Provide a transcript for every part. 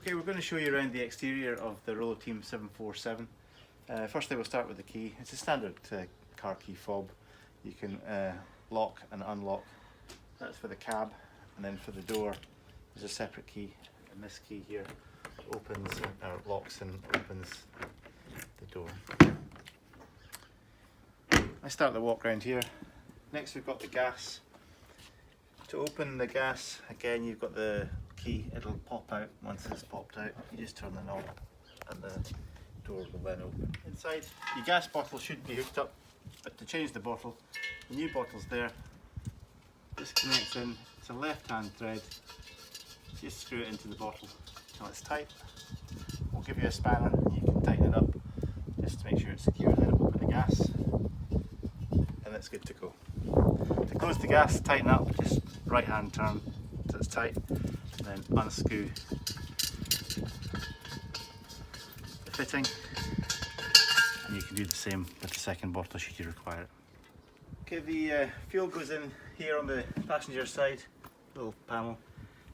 Okay, we're going to show you around the exterior of the Rollo Team 747. Firstly, we'll start with the key. It's a standard car key fob. You can lock and unlock. That's for the cab, and then for the door there's a separate key, and this key here opens or locks and opens the door. I start the walk around here. Next we've got the gas. To open the gas, again you've got the key, it'll pop out. Once it's popped out, you just turn the knob and the door will then open. Inside, your gas bottle should be hooked up, but to change the bottle, the new bottle's there. This connects in, it's a left-hand thread. Just screw it into the bottle until it's tight. We'll give you a spanner and you can tighten it up just to make sure it's secure, then open the gas and it's good to go. To close the gas, tighten up, just right hand turn so it's tight, and then unscrew the fitting, and you can do the same with the second bottle should you require it. Okay, the fuel goes in here on the passenger side, little panel.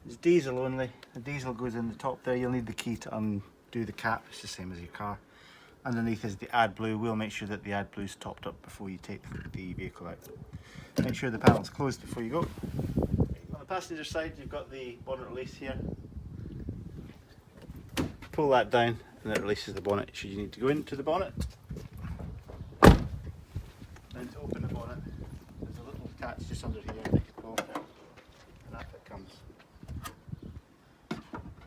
It's diesel only. The diesel goes in the top there. You'll need the key to undo the cap, it's the same as your car. Underneath is the AdBlue. We'll make sure that the AdBlue is topped up before you take the vehicle out. Make sure the panel's closed before you go. On the passenger side you've got the bonnet release here. Pull that down and that releases the bonnet should you need to go into the bonnet. Then to open the bonnet, there's a little catch just under here that you pull, and that bit comes.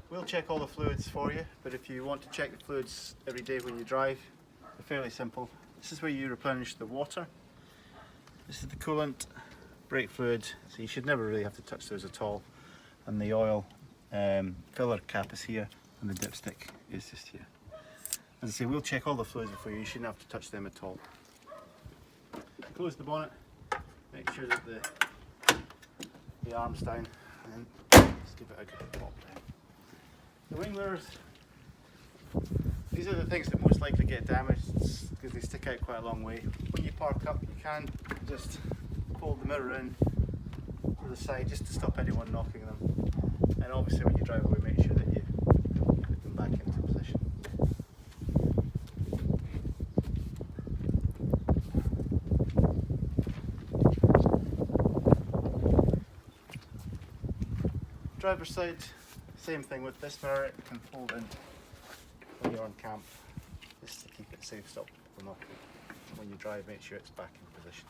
We'll check all the fluids for you, but if you want to check the fluids every day when you drive, they're fairly simple. This is where you replenish the water. This is the coolant, brake fluid, so you should never really have to touch those at all. And the oil filler cap is here, and the dipstick is just here. As I say, we'll check all the fluids for you. You shouldn't have to touch them at all. Close the bonnet, make sure that the arm's down, and then just give it a good pop down. The wing mirrors, these are the things that most likely get damaged because they stick out quite a long way. When you park up, you can just fold the mirror in to the side just to stop anyone knocking them. And obviously when you drive away, make sure that you put them back into position. Driver's side, same thing with this mirror. It can fold in when you're on camp, just to keep it safe, stop people knocking. When you drive, make sure it's back in position.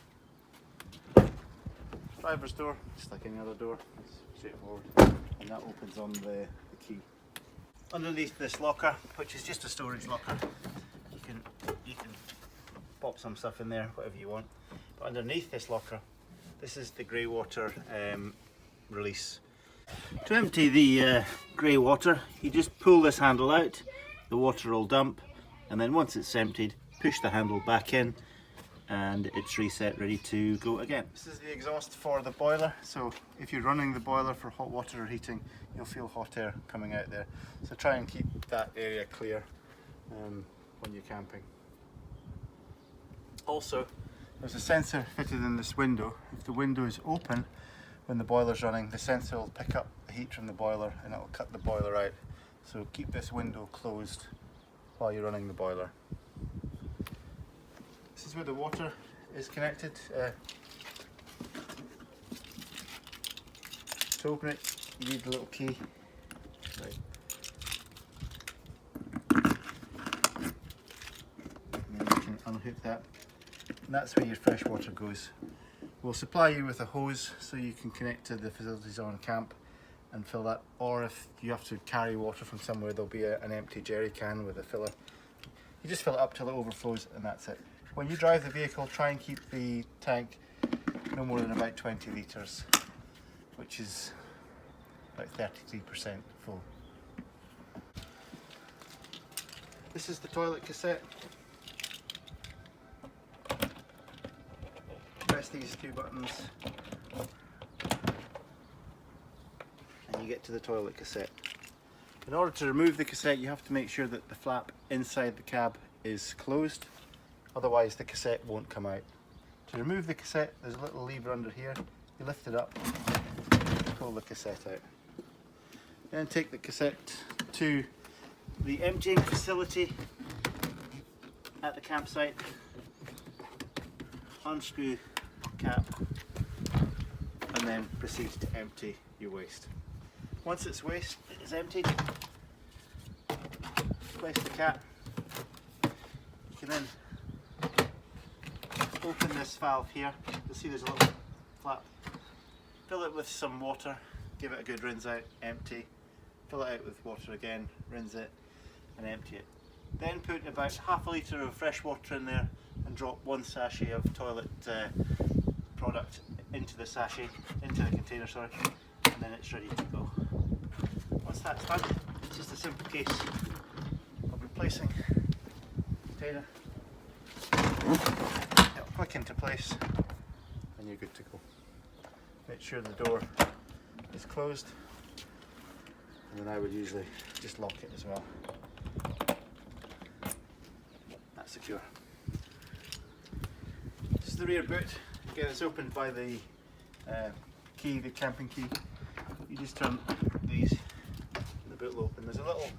Driver's door, just like any other door, it's straightforward, and that opens on the key. Underneath this locker, which is just a storage locker, you can pop some stuff in there, whatever you want. But underneath this locker, this is the grey water release. To empty the grey water, you just pull this handle out, the water will dump, and then once it's emptied, push the handle back in and it's reset, ready to go again. This is the exhaust for the boiler, so if you're running the boiler for hot water or heating, you'll feel hot air coming out there. So try and keep that area clear when you're camping. Also, there's a sensor fitted in this window. If the window is open, when the boiler's running, the sensor will pick up the heat from the boiler and it will cut the boiler out. So keep this window closed while you're running the boiler. This is where the water is connected. To open it, you need the little key. Right. And then you can unhook that. And that's where your fresh water goes. We'll supply you with a hose so you can connect to the facilities on camp and fill that, or if you have to carry water from somewhere, there'll be an empty jerry can with a filler. You just fill it up till it overflows and that's it. When you drive the vehicle, try and keep the tank no more than about 20 litres, which is about 33% full. This is the toilet cassette. Press these two buttons and you get to the toilet cassette. In order to remove the cassette, you have to make sure that the flap inside the cab is closed, otherwise the cassette won't come out. To remove the cassette, there's a little lever under here. You lift it up, pull the cassette out. Then take the cassette to the emptying facility at the campsite, unscrew cap, and then proceed to empty your waste. Once it's waste is emptied, place the cap. You can then open this valve here. You'll see there's a little flap. Fill it with some water, give it a good rinse out, empty. Fill it out with water again, rinse it and empty it. Then put about half a litre of fresh water in there and drop 1 sachet of toilet product into the container, sorry, and then it's ready to go. Once that's done, it's just a simple case of replacing the container. It'll click into place and you're good to go. Make sure the door is closed, and then I would usually just lock it as well. That's secure. This is the rear boot. Again, it's opened by the key, the camping key. You just turn these and the boot will open. There's a little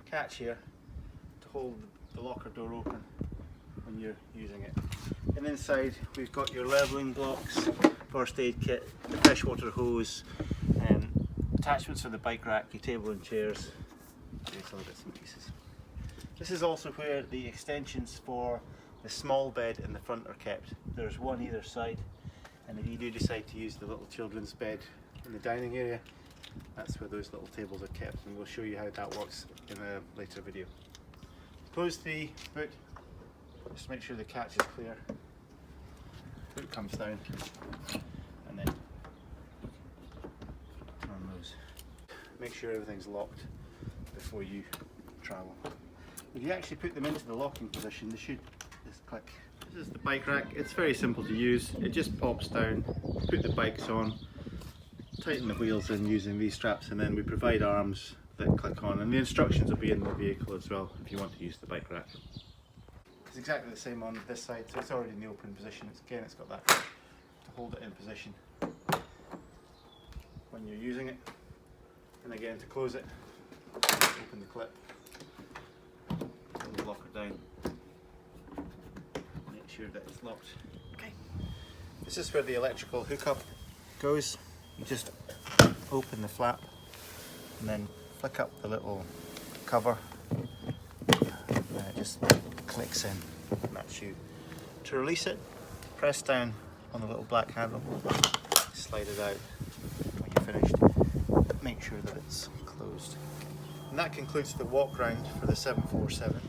catch here to hold the locker door open when you're using it. And inside we've got your levelling blocks, first aid kit, the freshwater hose, attachments for the bike rack, your table and chairs, these other bits and pieces. This is also where the extensions for the small bed in the front are kept. There's one either side, and if you do decide to use the little children's bed in the dining area, that's where those little tables are kept, and we'll show you how that works in a later video. Close the boot, just make sure the catch is clear. Boot comes down, and then turn those. Make sure everything's locked before you travel. If you actually put them into the locking position, they should just click. This is the bike rack. It's very simple to use. It just pops down, put the bikes on, tighten the wheels in using these straps, and then we provide arms that click on, and the instructions will be in the vehicle as well if you want to use the bike rack. It's exactly the same on this side, so it's already in the open position. Again, it's got that to hold it in position when you're using it, and again to close it, open the clip, pull the locker down, make sure that it's locked. Okay. This is where the electrical hookup goes. You just open the flap and then flick up the little cover, and it just clicks in, and that's you. To release it, press down on the little black handle, slide it out when you're finished, make sure that it's closed. And that concludes the walk round for the 747.